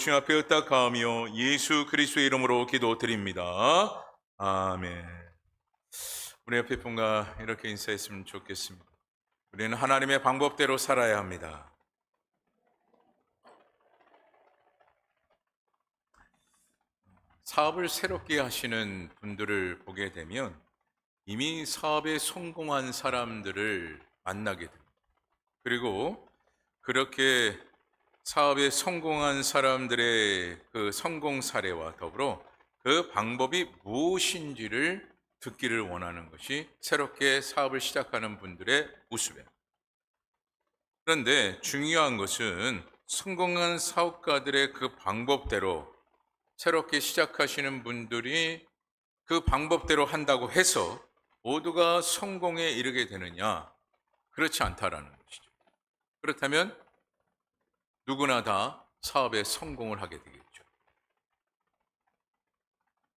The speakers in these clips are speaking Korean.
주님 앞에 의탁하며 예수 그리스도의 이름으로 기도드립니다. 아멘. 우리 옆에 분과 이렇게 인사했으면 좋겠습니다. 우리는 하나님의 방법대로 살아야 합니다. 사업을 새롭게 하시는 분들을 보게 되면 이미 사업에 성공한 사람들을 만나게 됩니다. 그리고 그렇게 사업에 성공한 사람들의 그 성공 사례와 더불어 그 방법이 무엇인지를 듣기를 원하는 것이 새롭게 사업을 시작하는 분들의 모습이에요. 그런데 중요한 것은 성공한 사업가들의 그 방법대로 새롭게 시작하시는 분들이 그 방법대로 한다고 해서 모두가 성공에 이르게 되느냐? 그렇지 않다라는 것이죠. 그렇다면 누구나 다 사업에 성공을 하게 되겠죠.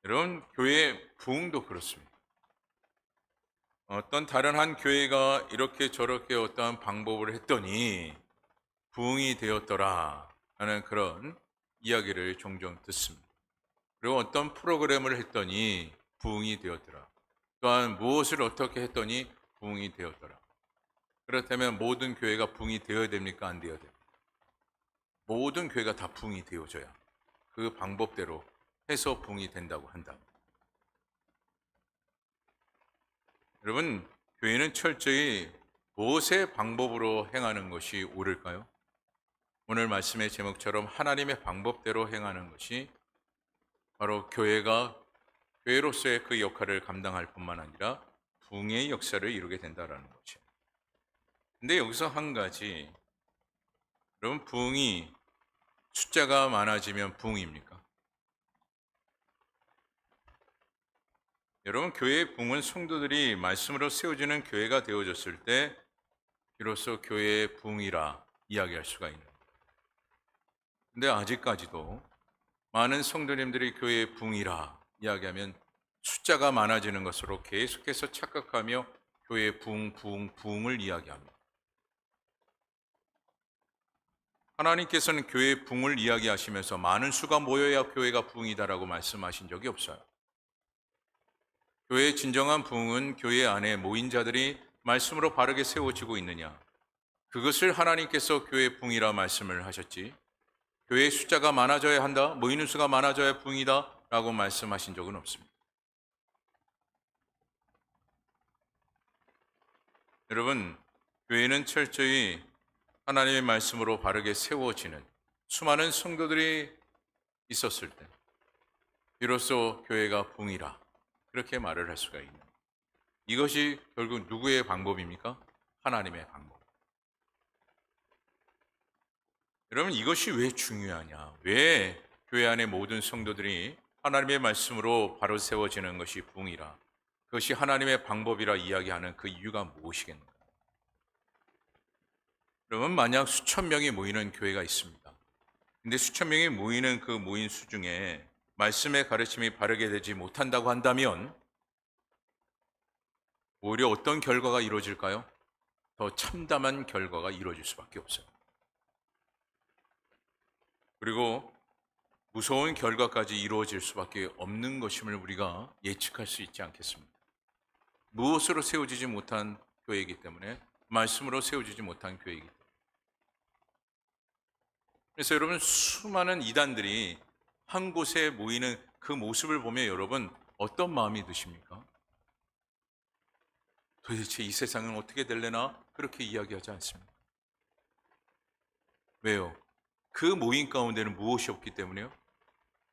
여러분, 교회 부흥도 그렇습니다. 어떤 다른 한 교회가 이렇게 저렇게 어떠한 방법을 했더니 부흥이 되었더라 하는 그런 이야기를 종종 듣습니다. 그리고 어떤 프로그램을 했더니 부흥이 되었더라. 또한 무엇을 어떻게 했더니 부흥이 되었더라. 그렇다면 모든 교회가 부흥이 되어야 됩니까? 안 되어야 됩니까? 모든 교회가 다 부흥이 되어져야 그 방법대로 해서 부흥이 된다고 한다. 여러분, 교회는 철저히 무엇의 방법으로 행하는 것이 옳을까요? 오늘 말씀의 제목처럼 하나님의 방법대로 행하는 것이 바로 교회로서의 그 역할을 감당할 뿐만 아니라 부흥의 역사를 이루게 된다는 것이에요. 근데 여기서 한 가지, 여러분, 부흥이 숫자가 많아지면 부흥입니까? 여러분, 교회의 부흥은 성도들이 말씀으로 세워지는 교회가 되어졌을 때 비로소 교회의 부흥이라 이야기할 수가 있는 거예요. 근데 아직까지도 많은 성도님들이 교회의 부흥이라 이야기하면 숫자가 많아지는 것으로 계속해서 착각하며 교회의 부흥을 이야기합니다. 하나님께서는 교회의 부흥을 이야기하시면서 많은 수가 모여야 교회가 부흥이다라고 말씀하신 적이 없어요. 교회의 진정한 부흥은 교회 안에 모인 자들이 말씀으로 바르게 세워지고 있느냐, 그것을 하나님께서 교회의 부흥이라 말씀을 하셨지, 교회의 숫자가 많아져야 한다, 모이는 수가 많아져야 부흥이다 라고 말씀하신 적은 없습니다. 여러분, 교회는 철저히 하나님의 말씀으로 바르게 세워지는 수많은 성도들이 있었을 때 비로소 교회가 부흥이라 그렇게 말을 할 수가 있는, 이것이 결국 누구의 방법입니까? 하나님의 방법. 여러분, 이것이 왜 중요하냐? 왜 교회 안의 모든 성도들이 하나님의 말씀으로 바로 세워지는 것이 부흥이라, 그것이 하나님의 방법이라 이야기하는 그 이유가 무엇이겠는가? 여러분, 만약 수천 명이 모이는 교회가 있습니다. 근데 수천 명이 모이는 그 모인 수 중에 말씀의 가르침이 바르게 되지 못한다고 한다면 오히려 어떤 결과가 이루어질까요? 더 참담한 결과가 이루어질 수밖에 없어요. 그리고 무서운 결과까지 이루어질 수밖에 없는 것임을 우리가 예측할 수 있지 않겠습니까? 무엇으로 세워지지 못한 교회이기 때문에, 말씀으로 세워지지 못한 교회이기 때문에. 그래서 여러분, 수많은 이단들이 한 곳에 모이는 그 모습을 보면 여러분 어떤 마음이 드십니까? 도대체 이 세상은 어떻게 될래나? 그렇게 이야기하지 않습니다. 왜요? 그 모임 가운데는 무엇이 없기 때문에요?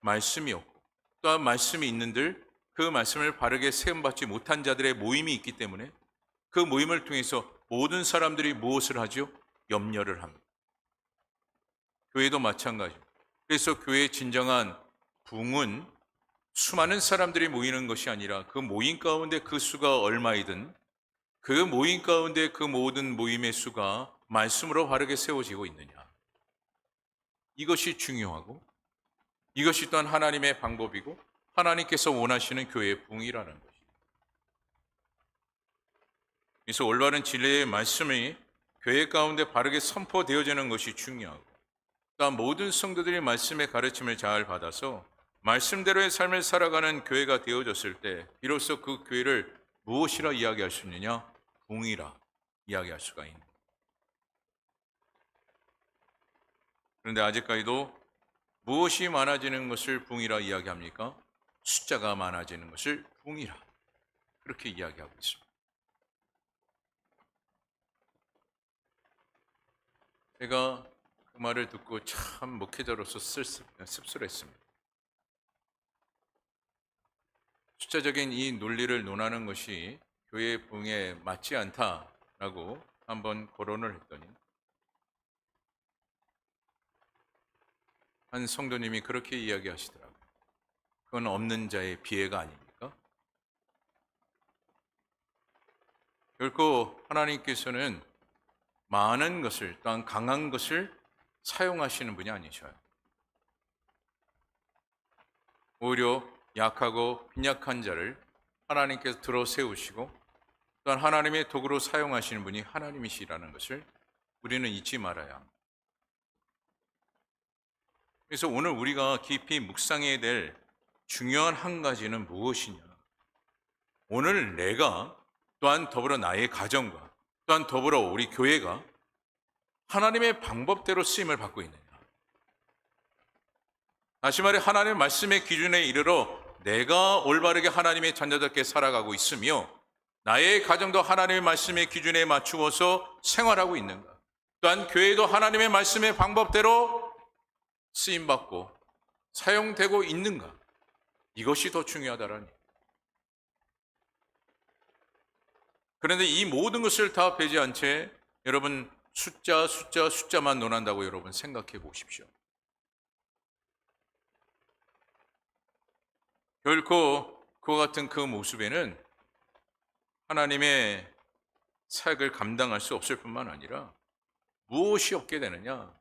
말씀이 없고, 또한 말씀이 있는들 그 말씀을 바르게 세움받지 못한 자들의 모임이 있기 때문에 그 모임을 통해서 모든 사람들이 무엇을 하죠? 염려를 합니다. 교회도 마찬가지입니다. 그래서 교회의 진정한 부흥은 수많은 사람들이 모이는 것이 아니라 그 모임 가운데 그 수가 얼마이든 그 모임 가운데 그 모든 모임의 수가 말씀으로 바르게 세워지고 있느냐, 이것이 중요하고, 이것이 또한 하나님의 방법이고 하나님께서 원하시는 교회의 부흥이라는 것입니다. 그래서 올바른 진리의 말씀이 교회 가운데 바르게 선포되어지는 것이 중요하고, 또한 모든 성도들이 말씀의 가르침을 잘 받아서 말씀대로의 삶을 살아가는 교회가 되어졌을 때 비로소 그 교회를 무엇이라 이야기할 수 있느냐? 부흥이라 이야기할 수가 있는. 그런데 아직까지도 무엇이 많아지는 것을 부흥이라 이야기합니까? 숫자가 많아지는 것을 부흥이라 그렇게 이야기하고 있습니다. 제가 그 말을 듣고 참 목회자로서 씁쓸했습니다. 숫자적인 이 논리를 논하는 것이 교회의 부흥에 맞지 않다라고 한번 거론을 했더니 한 성도님이 그렇게 이야기하시더라고요. 그건 없는 자의 비애가 아닙니까? 결코 하나님께서는 많은 것을 또한 강한 것을 사용하시는 분이 아니셔요. 오히려 약하고 빈약한 자를 하나님께서 들어 세우시고 또한 하나님의 도구로 사용하시는 분이 하나님이시라는 것을 우리는 잊지 말아야 합니다. 그래서 오늘 우리가 깊이 묵상해야 될 중요한 한 가지는 무엇이냐? 오늘 내가 또한 더불어 나의 가정과 또한 더불어 우리 교회가 하나님의 방법대로 쓰임을 받고 있느냐? 다시 말해 하나님의 말씀의 기준에 이르러 내가 올바르게 하나님의 자녀답게 살아가고 있으며 나의 가정도 하나님의 말씀의 기준에 맞추어서 생활하고 있는가? 또한 교회도 하나님의 말씀의 방법대로 쓰임받고 사용되고 있는가? 이것이 더 중요하다라니. 그런데 이 모든 것을 다 배제한 채 여러분 숫자만 논한다고 여러분 생각해 보십시오. 결코 그와 같은 그 모습에는 하나님의 사역을 감당할 수 없을 뿐만 아니라 무엇이 없게 되느냐?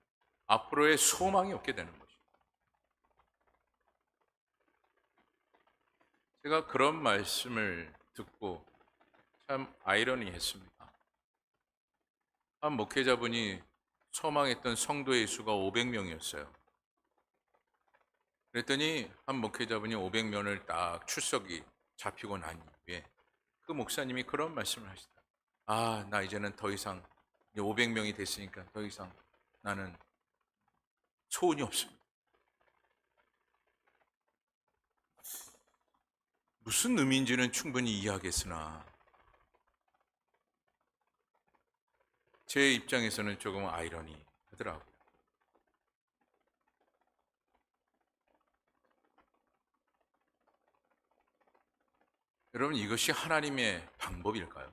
앞으로의 소망이 없게 되는 것입니다. 제가 그런 말씀을 듣고 참 아이러니했습니다. 한 목회자분이 소망했던 성도의 수가 500명이었어요. 그랬더니 한 목회자분이 500명을 딱 출석이 잡히고 난 이후에 그 목사님이 그런 말씀을 하시더라고요. 아, 나 이제는 더 이상 500명이 됐으니까 더 이상 나는 소원이 없습니다. 무슨 의미인지는 충분히 이해하겠으나 제 입장에서는 조금 아이러니하더라고요. 여러분, 이것이 하나님의 방법일까요?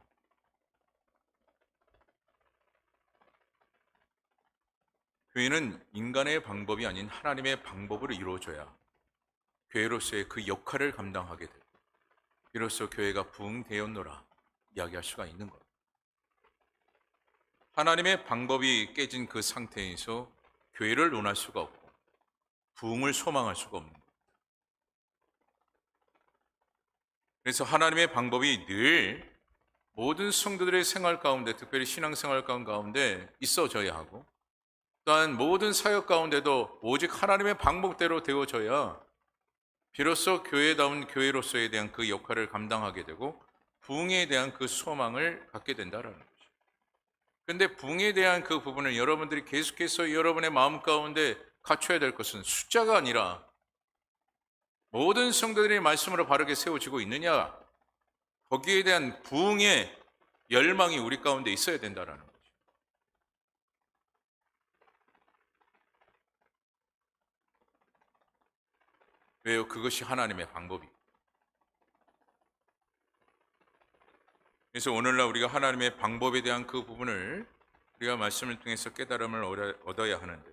교회는 인간의 방법이 아닌 하나님의 방법으로 이루어져야 교회로서의 그 역할을 감당하게 되고 이로써 교회가 부흥되었노라 이야기할 수가 있는 것. 하나님의 방법이 깨진 그 상태에서 교회를 논할 수가 없고 부흥을 소망할 수가 없는 것. 그래서 하나님의 방법이 늘 모든 성도들의 생활 가운데, 특별히 신앙생활 가운데 있어져야 하고 또한 모든 사역 가운데도 오직 하나님의 방법대로 되어져야 비로소 교회다운 교회로서에 대한 그 역할을 감당하게 되고 부흥에 대한 그 소망을 갖게 된다라는 거죠. 그런데 부흥에 대한 그 부분을 여러분들이 계속해서 여러분의 마음 가운데 갖춰야 될 것은 숫자가 아니라 모든 성도들이 말씀으로 바르게 세워지고 있느냐, 거기에 대한 부흥의 열망이 우리 가운데 있어야 된다라는 거죠. 왜요? 그것이 하나님의 방법이. 그래서 오늘날 우리가 하나님의 방법에 대한 그 부분을 우리가 말씀을 통해서 깨달음을 얻어야 하는데,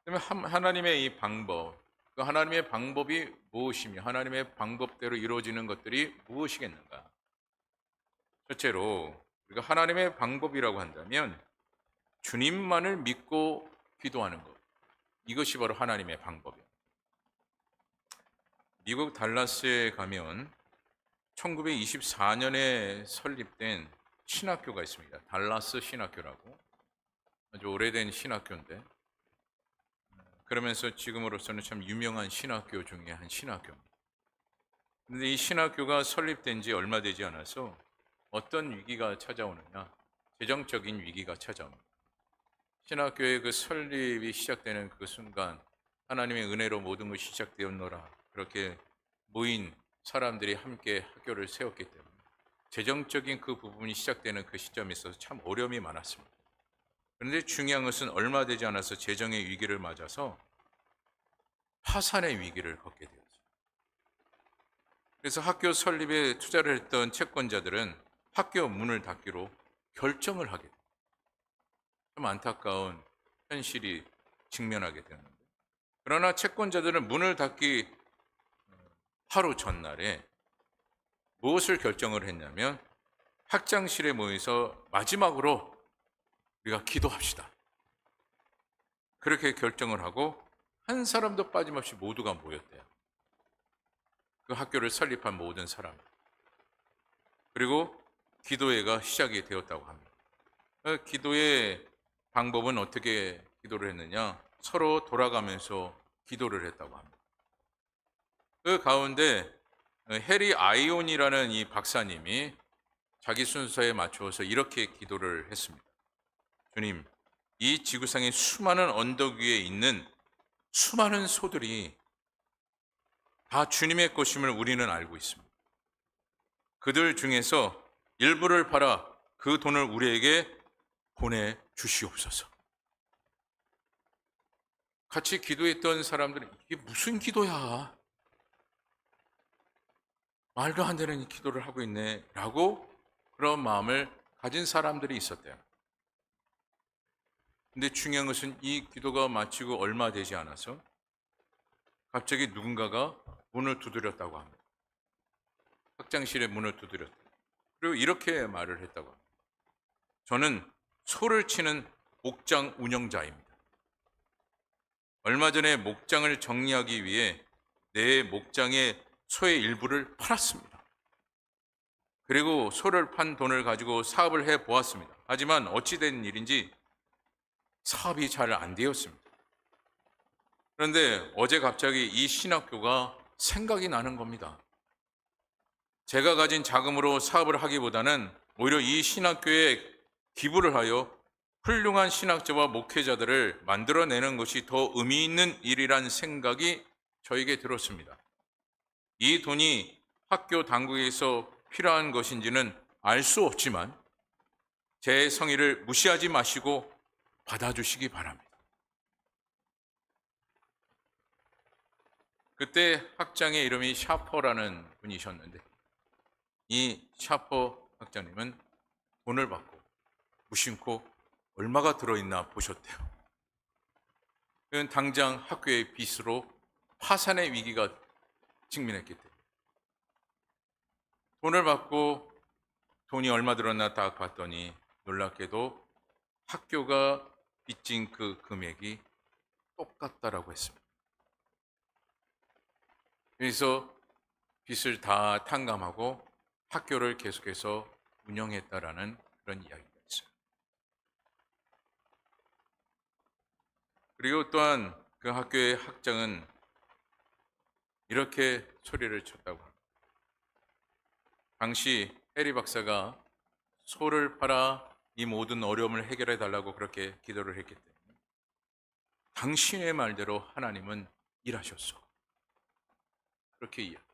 그러면 하나님의 이 방법, 그 하나님의 방법이 무엇이며 하나님의 방법대로 이루어지는 것들이 무엇이겠는가? 첫째로 우리가 하나님의 방법이라고 한다면 주님만을 믿고 기도하는 것, 이것이 바로 하나님의 방법이에요. 미국 달라스에 가면 1924년에 설립된 신학교가 있습니다. 달라스 신학교라고 아주 오래된 신학교인데 그러면서 지금으로서는 참 유명한 신학교 중에 한 신학교입니다. 근데 이 신학교가 설립된 지 얼마 되지 않아서 어떤 위기가 찾아오느냐? 재정적인 위기가 찾아옵니다. 신학교의 그 설립이 시작되는 그 순간 하나님의 은혜로 모든 것이 시작되었노라. 그렇게 모인 사람들이 함께 학교를 세웠기 때문에 재정적인 그 부분이 시작되는 그 시점에 있어서 참 어려움이 많았습니다. 그런데 중요한 것은 얼마 되지 않아서 재정의 위기를 맞아서 파산의 위기를 겪게 되었어요. 그래서 학교 설립에 투자를 했던 채권자들은 학교 문을 닫기로 결정을 하게 돼요. 좀 안타까운 현실이 직면하게 되는데, 그러나 채권자들은 문을 닫기 하루 전날에 무엇을 결정을 했냐면 학장실에 모여서 마지막으로 우리가 기도합시다. 그렇게 결정을 하고 한 사람도 빠짐없이 모두가 모였대요. 그 학교를 설립한 모든 사람. 그리고 기도회가 시작이 되었다고 합니다. 기도의 방법은 어떻게 기도를 했느냐? 서로 돌아가면서 기도를 했다고 합니다. 그 가운데 해리 아이온이라는 이 박사님이 자기 순서에 맞추어서 이렇게 기도를 했습니다. 주님, 이 지구상의 수많은 언덕 위에 있는 수많은 소들이 다 주님의 것임을 우리는 알고 있습니다. 그들 중에서 일부를 팔아 그 돈을 우리에게 보내주시옵소서. 같이 기도했던 사람들은 이게 무슨 기도야? 말도 안 되는 기도를 하고 있네 라고 그런 마음을 가진 사람들이 있었대요. 근데 중요한 것은 이 기도가 마치고 얼마 되지 않아서 갑자기 누군가가 문을 두드렸다고 합니다. 학장실의 문을 두드렸다. 그리고 이렇게 말을 했다고 합니다. 저는 소를 치는 목장 운영자입니다. 얼마 전에 목장을 정리하기 위해 내 목장의 소의 일부를 팔았습니다. 그리고 소를 판 돈을 가지고 사업을 해 보았습니다. 하지만 어찌된 일인지 사업이 잘 안 되었습니다. 그런데 어제 갑자기 이 신학교가 생각이 나는 겁니다. 제가 가진 자금으로 사업을 하기보다는 오히려 이 신학교에 기부를 하여 훌륭한 신학자와 목회자들을 만들어내는 것이 더 의미 있는 일이란 생각이 저에게 들었습니다. 이 돈이 학교 당국에서 필요한 것인지는 알 수 없지만 제 성의를 무시하지 마시고 받아주시기 바랍니다. 그때 학장의 이름이 샤퍼라는 분이셨는데 이 샤퍼 학장님은 돈을 받고 무심코 얼마가 들어있나 보셨대요. 그는 당장 학교의 빚으로 파산의 위기가 직면했기 때문에 돈을 받고 돈이 얼마 들었나 딱 봤더니 놀랍게도 학교가 빚진 그 금액이 똑같다라고 했습니다. 그래서 빚을 다 탕감하고 학교를 계속해서 운영했다라는 그런 이야기가 있어요. 그리고 또한 그 학교의 학장은 이렇게 소리를 쳤다고 합니다. 당시 해리 박사가 소를 팔아 이 모든 어려움을 해결해 달라고 그렇게 기도를 했기 때문에 당신의 말대로 하나님은 일하셨어. 그렇게 이야기.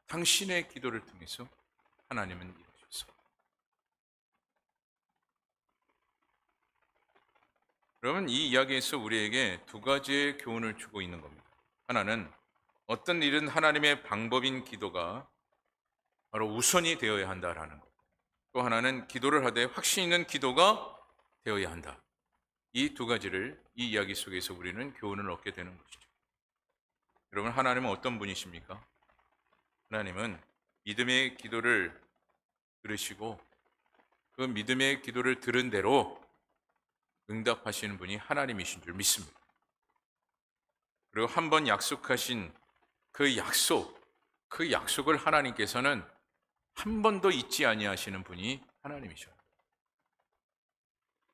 당신의 기도를 통해서 하나님은 일하셨어. 그러면 이 이야기에서 우리에게 두 가지의 교훈을 주고 있는 겁니다. 하나는 어떤 일은 하나님의 방법인 기도가 바로 우선이 되어야 한다라는 것. 또 하나는 기도를 하되 확신 있는 기도가 되어야 한다. 이 두 가지를 이 이야기 속에서 우리는 교훈을 얻게 되는 것이죠. 여러분, 하나님은 어떤 분이십니까? 하나님은 믿음의 기도를 들으시고 그 믿음의 기도를 들은 대로 응답하시는 분이 하나님이신 줄 믿습니다. 그리고 한 번 약속하신 그 약속을 하나님께서는 한 번도 잊지 아니하시는 분이 하나님이셔요.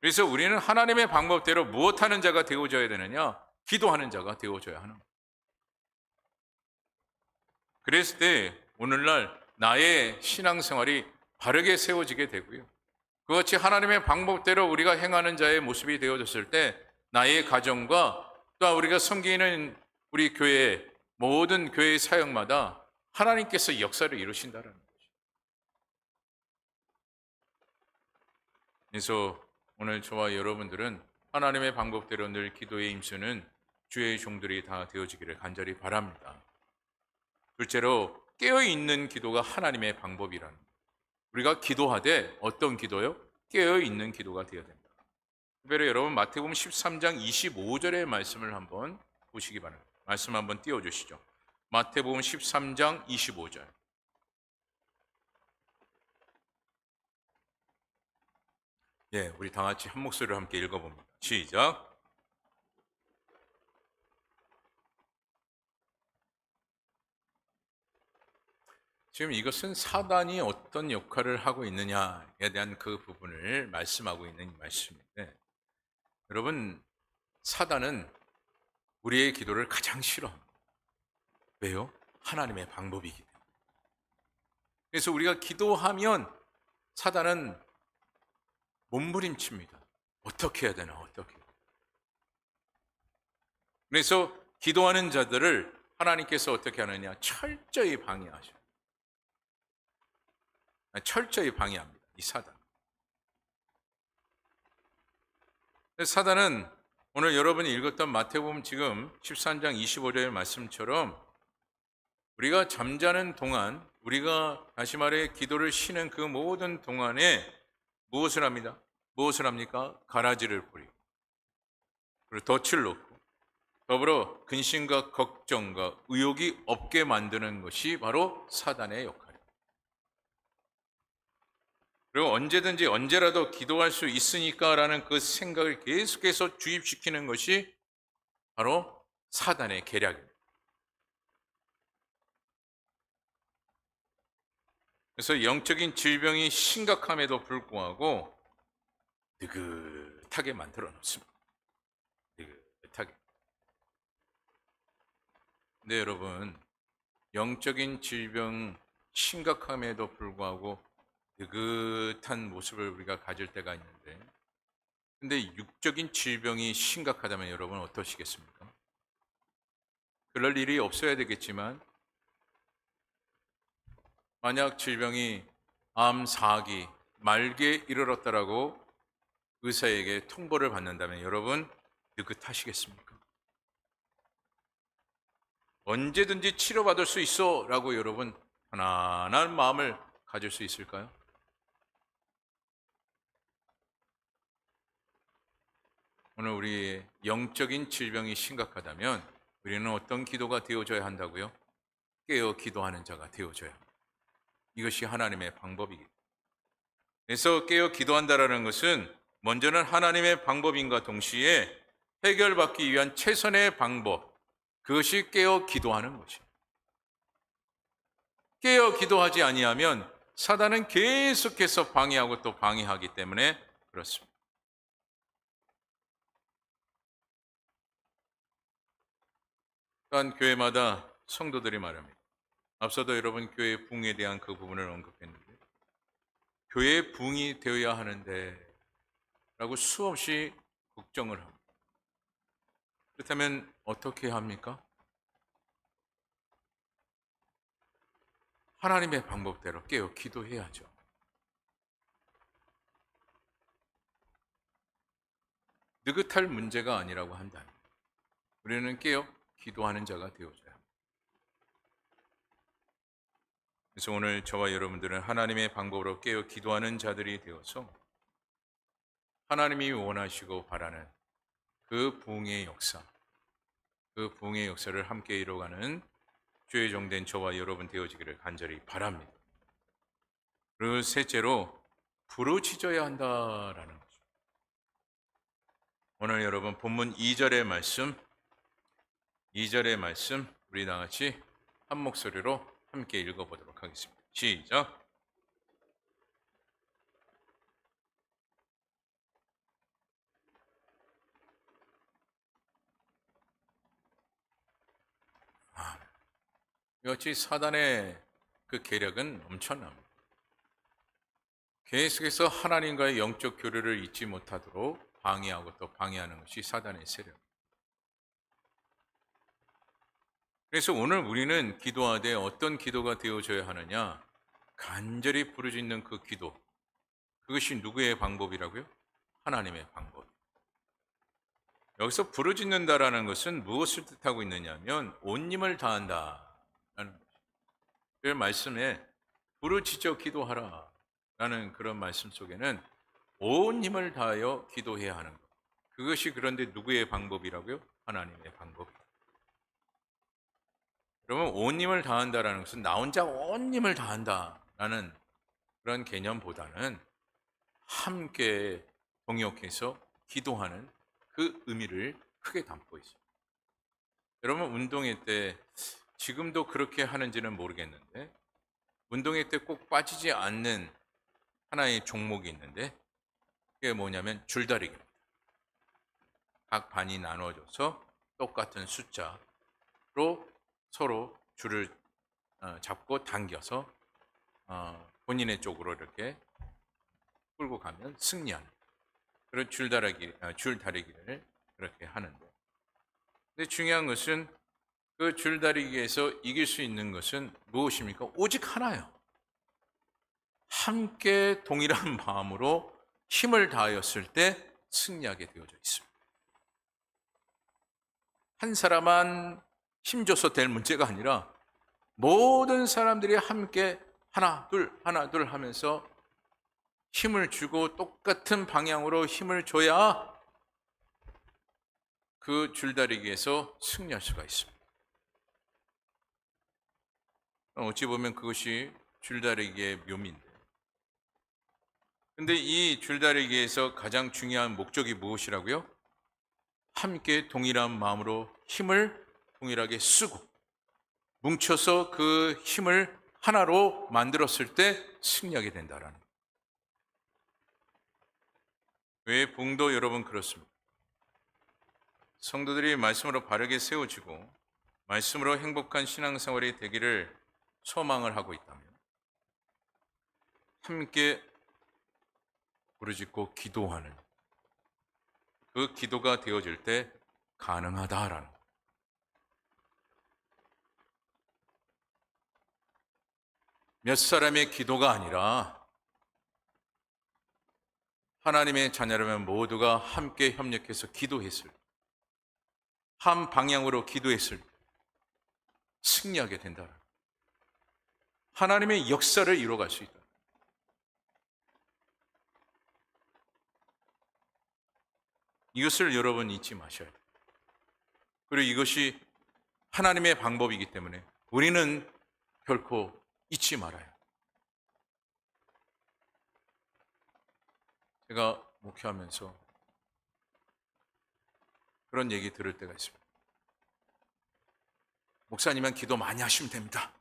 그래서 우리는 하나님의 방법대로 무엇하는 자가 되어져야 되느냐? 기도하는 자가 되어져야 하는 거예요. 그랬을 때 오늘날 나의 신앙생활이 바르게 세워지게 되고요. 그같이 하나님의 방법대로 우리가 행하는 자의 모습이 되어졌을 때 나의 가정과 또 우리가 섬기는 우리 교회 모든 교회 사역마다 하나님께서 역사를 이루신다는 거죠. 그래서 오늘 저와 여러분들은 하나님의 방법대로 늘 기도에 임쓰는 주의 종들이 다 되어지기를 간절히 바랍니다. 둘째로 깨어있는 기도가 하나님의 방법이라는 거예요. 우리가 기도하되 어떤 기도요? 깨어있는 기도가 되어야 된다. 특별히 여러분 마태복음 13장 25절의 말씀을 한번 보시기 바랍니다. 말씀 한번 띄워주시죠. 마태복음 13장 25절. 예, 우리 다 같이 한 목소리로 함께 읽어봅니다. 시작. 지금 이것은 사단이 어떤 역할을 하고 있느냐에 대한 그 부분을 말씀하고 있는 말씀인데, 여러분, 사단은 우리의 기도를 가장 싫어합니다. 왜요? 하나님의 방법이기 때문에. 그래서 우리가 기도하면 사단은 몸부림칩니다. 어떻게 해야 되나, 어떻게. 그래서 기도하는 자들을 하나님께서 어떻게 하느냐? 철저히 방해하셔요. 철저히 방해합니다. 이 사단. 사단은 오늘 여러분이 읽었던 마태복음 지금 13장 25절의 말씀처럼 우리가 잠자는 동안, 우리가 다시 말해 기도를 쉬는 그 모든 동안에 무엇을 합니다? 무엇을 합니까? 가라지를 뿌리고, 그리고 덫을 놓고, 더불어 근심과 걱정과 의욕이 없게 만드는 것이 바로 사단의 역할입니다. 그리고 언제든지 언제라도 기도할 수 있으니까라는 그 생각을 계속해서 주입시키는 것이 바로 사단의 계략입니다. 그래서 영적인 질병이 심각함에도 불구하고 느긋하게 만들어 놓습니다. 느긋하게. 근데 여러분, 영적인 질병 심각함에도 불구하고 느긋한 모습을 우리가 가질 때가 있는데, 근데 육적인 질병이 심각하다면 여러분 어떠시겠습니까? 그럴 일이 없어야 되겠지만, 만약 질병이 암 4기, 말기에 이르렀다라고 의사에게 통보를 받는다면 여러분 느긋하시겠습니까? 언제든지 치료받을 수 있어 라고 여러분 편안한 마음을 가질 수 있을까요? 오늘 우리 영적인 질병이 심각하다면 우리는 어떤 기도가 되어져야 한다고요? 깨어 기도하는 자가 되어져야 합니다. 이것이 하나님의 방법이기 때문에. 그래서 깨어 기도한다라는 것은 먼저는 하나님의 방법인과 동시에 해결받기 위한 최선의 방법, 그것이 깨어 기도하는 것입니다. 깨어 기도하지 아니하면 사단은 계속해서 방해하고 또 방해하기 때문에 그렇습니다. 또한 교회마다 성도들이 말합니다. 앞서도 여러분 교회 부흥에 대한 그 부분을 언급했는데, 교회 부흥이 되어야 하는데 라고 수없이 걱정을 합니다. 그렇다면 어떻게 합니까? 하나님의 방법대로 깨어 기도해야죠. 느긋할 문제가 아니라고 한다면 우리는 깨어 기도하는 자가 되어줘야 합니다. 그래서 오늘 저와 여러분들은 하나님의 방법으로 깨어 기도하는 자들이 되어서 하나님이 원하시고 바라는 그 부흥의 역사, 그 부흥의 역사를 함께 이뤄가는 주의 종된 저와 여러분 되어지기를 간절히 바랍니다. 그리고 셋째로 부르짖어야 한다라는 거죠. 오늘 여러분 본문 2절의 말씀 우리 다 같이 한 목소리로 함께 읽어보도록 하겠습니다. 시작. 역시 사단의 그 계략은 엄청납니다. 계속해서 하나님과의 영적 교류를 잊지 못하도록 방해하고 또 방해하는 것이 사단의 세력. 그래서 오늘 우리는 기도하되 어떤 기도가 되어져야 하느냐? 간절히 부르짖는 그 기도. 그것이 누구의 방법이라고요? 하나님의 방법. 여기서 부르짖는다라는 것은 무엇을 뜻하고 있느냐면 온 힘을 다한다라는 것이죠. 그 말씀에 부르짖어 기도하라라는 그런 말씀 속에는 온 힘을 다하여 기도해야 하는 것. 그것이 그런데 누구의 방법이라고요? 하나님의 방법. 그러면 온 힘을 다한다라는 것은 나 혼자 온 힘을 다한다라는 그런 개념보다는 함께 동역해서 기도하는 그 의미를 크게 담고 있습니다. 여러분 운동회 때 지금도 그렇게 하는지는 모르겠는데 운동회 때 꼭 빠지지 않는 하나의 종목이 있는데 그게 뭐냐면 줄다리기입니다. 각 반이 나눠져서 똑같은 숫자로 서로 줄을 잡고 당겨서 본인의 쪽으로 이렇게 끌고 가면 승리하는 그런 줄다리기를 그렇게 하는데, 근데 중요한 것은 그 줄다리기에서 이길 수 있는 것은 무엇입니까? 오직 하나요. 함께 동일한 마음으로 힘을 다하였을 때 승리하게 되어져 있습니다. 한 사람만 힘줘서 될 문제가 아니라 모든 사람들이 함께 하나 둘 하면서 힘을 주고 똑같은 방향으로 힘을 줘야 그 줄다리기에서 승리할 수가 있습니다. 어찌 보면 그것이 줄다리기의 묘미인데, 근데 이 줄다리기에서 가장 중요한 목적이 무엇이라고요? 함께 동일한 마음으로 힘을 동일하게 쓰고 뭉쳐서 그 힘을 하나로 만들었을 때 승리하게 된다라는 거예요. 왜 봉도 여러분 그렇습니다. 성도들이 말씀으로 바르게 세워지고 말씀으로 행복한 신앙생활이 되기를 소망을 하고 있다면 함께 부르짖고 기도하는 그 기도가 되어질 때 가능하다라는 거예요. 몇 사람의 기도가 아니라 하나님의 자녀라면 모두가 함께 협력해서 기도했을 때, 한 방향으로 기도했을 때 승리하게 된다. 하나님의 역사를 이루어갈 수 있다. 이것을 여러분 잊지 마셔야 돼요. 그리고 이것이 하나님의 방법이기 때문에 우리는 결코 잊지 말아요. 제가 목회하면서 그런 얘기 들을 때가 있습니다. 목사님은 기도 많이 하시면 됩니다.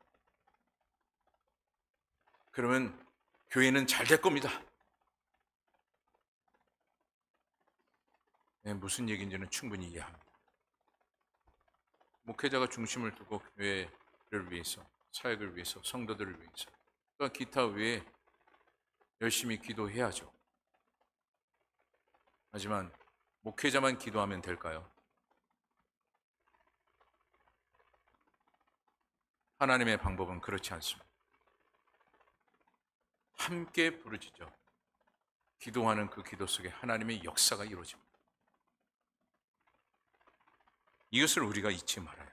그러면 교회는 잘 될 겁니다. 네, 무슨 얘기인지는 충분히 이해합니다. 목회자가 중심을 두고 교회를 위해서, 사역을 위해서, 성도들을 위해서, 또 기타 외에 열심히 기도해야죠. 하지만 목회자만 기도하면 될까요? 하나님의 방법은 그렇지 않습니다. 함께 부르짖어 기도하는 그 기도 속에 하나님의 역사가 이루어집니다. 이것을 우리가 잊지 말아요.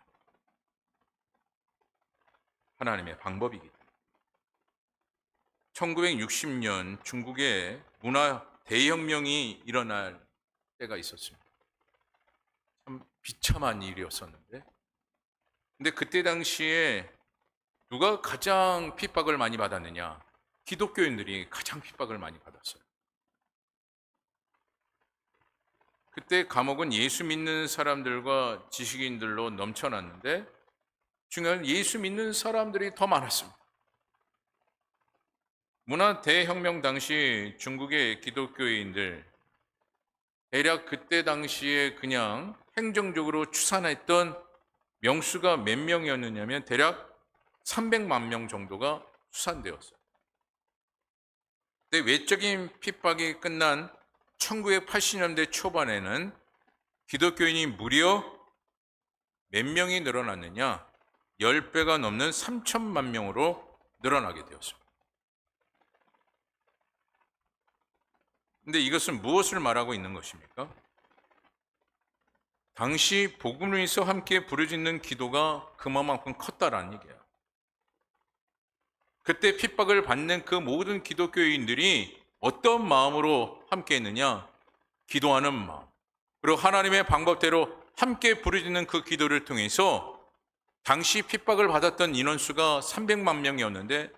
하나님의 방법이기 때문에. 1960년 중국에 문화 대혁명이 일어날 때가 있었습니다. 참 비참한 일이었었는데, 근데 그때 당시에 누가 가장 핍박을 많이 받았느냐? 기독교인들이 가장 핍박을 많이 받았어요. 그때 감옥은 예수 믿는 사람들과 지식인들로 넘쳐났는데 중요한 예수 믿는 사람들이 더 많았습니다. 문화 대혁명 당시 중국의 기독교인들 대략 그때 당시에 그냥 행정적으로 추산했던 명수가 몇 명이었느냐면 대략 300만 명 정도가 수산되었어요. 근데 외적인 핍박이 끝난 1980년대 초반에는 기독교인이 무려 몇 명이 늘어났느냐? 10배가 넘는 3천만 명으로 늘어나게 되었습니다. 근데 이것은 무엇을 말하고 있는 것입니까? 당시 복음을 위해서 함께 부르짖는 기도가 그만큼 컸다라는 얘기예요. 그때 핍박을 받는 그 모든 기독교인들이 어떤 마음으로 함께 했느냐? 기도하는 마음. 그리고 하나님의 방법대로 함께 부르짖는 그 기도를 통해서 당시 핍박을 받았던 인원수가 300만 명이었는데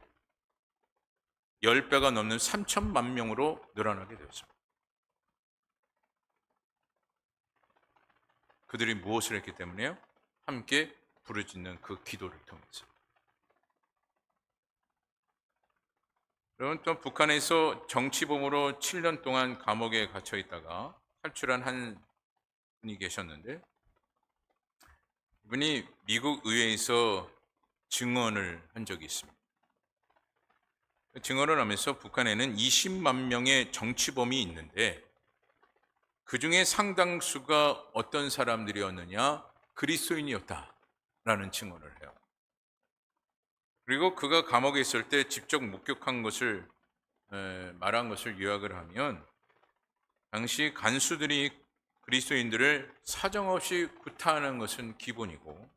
10배가 넘는 3천만 명으로 늘어나게 되었습니다. 그들이 무엇을 했기 때문에요? 함께 부르짖는 그 기도를 통해서. 여러분, 또 북한에서 정치범으로 7년 동안 감옥에 갇혀 있다가 탈출한 한 분이 계셨는데, 이분이 미국 의회에서 증언을 한 적이 있습니다. 증언을 하면서 북한에는 20만 명의 정치범이 있는데 그 중에 상당수가 어떤 사람들이었느냐? 그리스도인이었다라는 증언을 해요. 그리고 그가 감옥에 있을 때 직접 목격한 것을 말한 것을 요약을 하면, 당시 간수들이 그리스도인들을 사정없이 구타하는 것은 기본이고,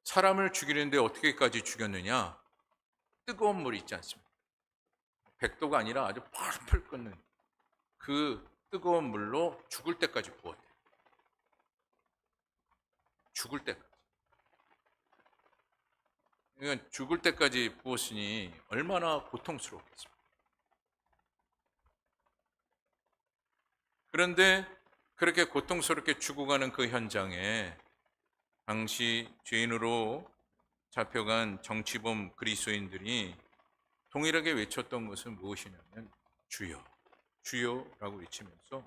사람을 죽이는데 어떻게까지 죽였느냐? 뜨거운 물 있지 않습니까? 100도가 아니라 아주 펄펄 끓는 그 뜨거운 물로 죽을 때까지 부었대요. 죽을 때까지. 그러니까 죽을 때까지 부었으니 얼마나 고통스러웠겠습니까? 그런데 그렇게 고통스럽게 죽어가는 그 현장에 당시 죄인으로 잡혀간 정치범 그리스도인들이 동일하게 외쳤던 것은 무엇이냐면 주여, 주여라고 외치면서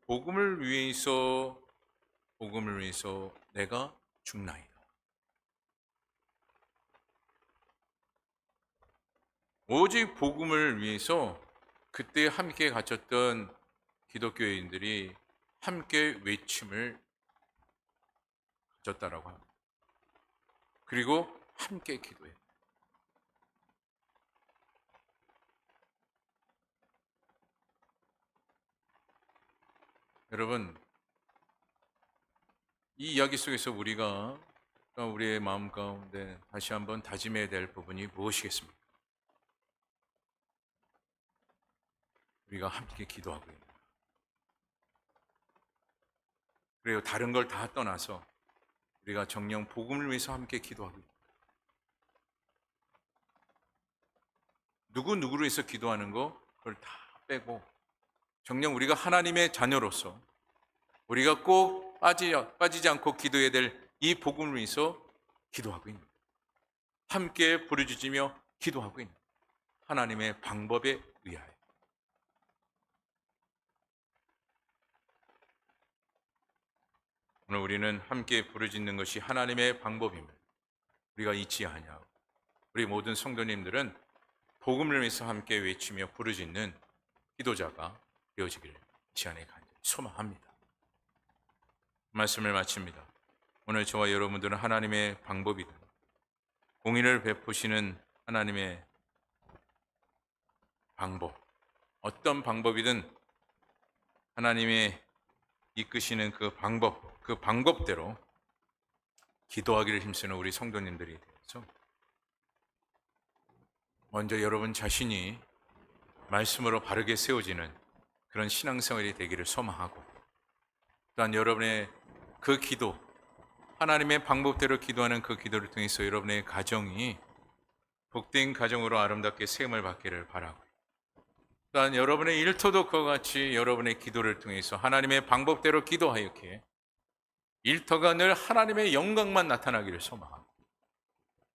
복음을 위해서 내가 죽나이다. 오직 복음을 위해서 그때 함께 갇혔던 기독교인들이 함께 외침을 가졌다라고 합니다. 그리고 함께 기도해요. 여러분, 이 이야기 속에서 우리의 마음 가운데 다시 한번 다짐해야 될 부분이 무엇이겠습니까? 우리가 함께 기도하고 있는 거예요. 그리고 다른 걸 다 떠나서 우리가 정녕 복음을 위해서 함께 기도하고 있는 거예요. 누구를 위해서 기도하는 거 그걸 다 빼고 정녕 우리가 하나님의 자녀로서 우리가 꼭 빠지지 않고 기도해야 될 이 복음을 위해서 기도하고 있는 거예요. 함께 부르짖으며 기도하고 있는 거예요. 하나님의 방법에 의하여. 오늘 우리는 함께 부르짖는 것이 하나님의 방법임을 우리가 잊지 아니하고 우리 모든 성도님들은 복음을 위해서 함께 외치며 부르짖는 기도자가 되어지기를 이 시간에 간절히 소망합니다. 말씀을 마칩니다. 오늘 저와 여러분들은 하나님의 방법이든 공의를 베푸시는 하나님의 방법, 어떤 방법이든 하나님의 이끄시는 그 방법대로 기도하기를 힘쓰는 우리 성도님들이 되어서 먼저 여러분 자신이 말씀으로 바르게 세워지는 그런 신앙생활이 되기를 소망하고, 또한 여러분의 그 기도, 하나님의 방법대로 기도하는 그 기도를 통해서 여러분의 가정이 복된 가정으로 아름답게 세움을 받기를 바라고, 또한 여러분의 일터도 그와 같이 여러분의 기도를 통해서 하나님의 방법대로 기도하였기에 일터가 늘 하나님의 영광만 나타나기를 소망하고,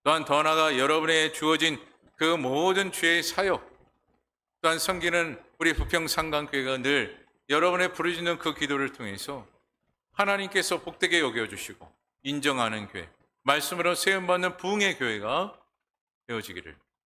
또한 더 나아가 여러분의 주어진 그 모든 주의 사역, 또한 섬기는 우리 부평상강교회가 늘 여러분의 부르짖는 그 기도를 통해서 하나님께서 복되게 여겨주시고 인정하는 교회, 말씀으로 세움받는 부흥의 교회가 되어지기를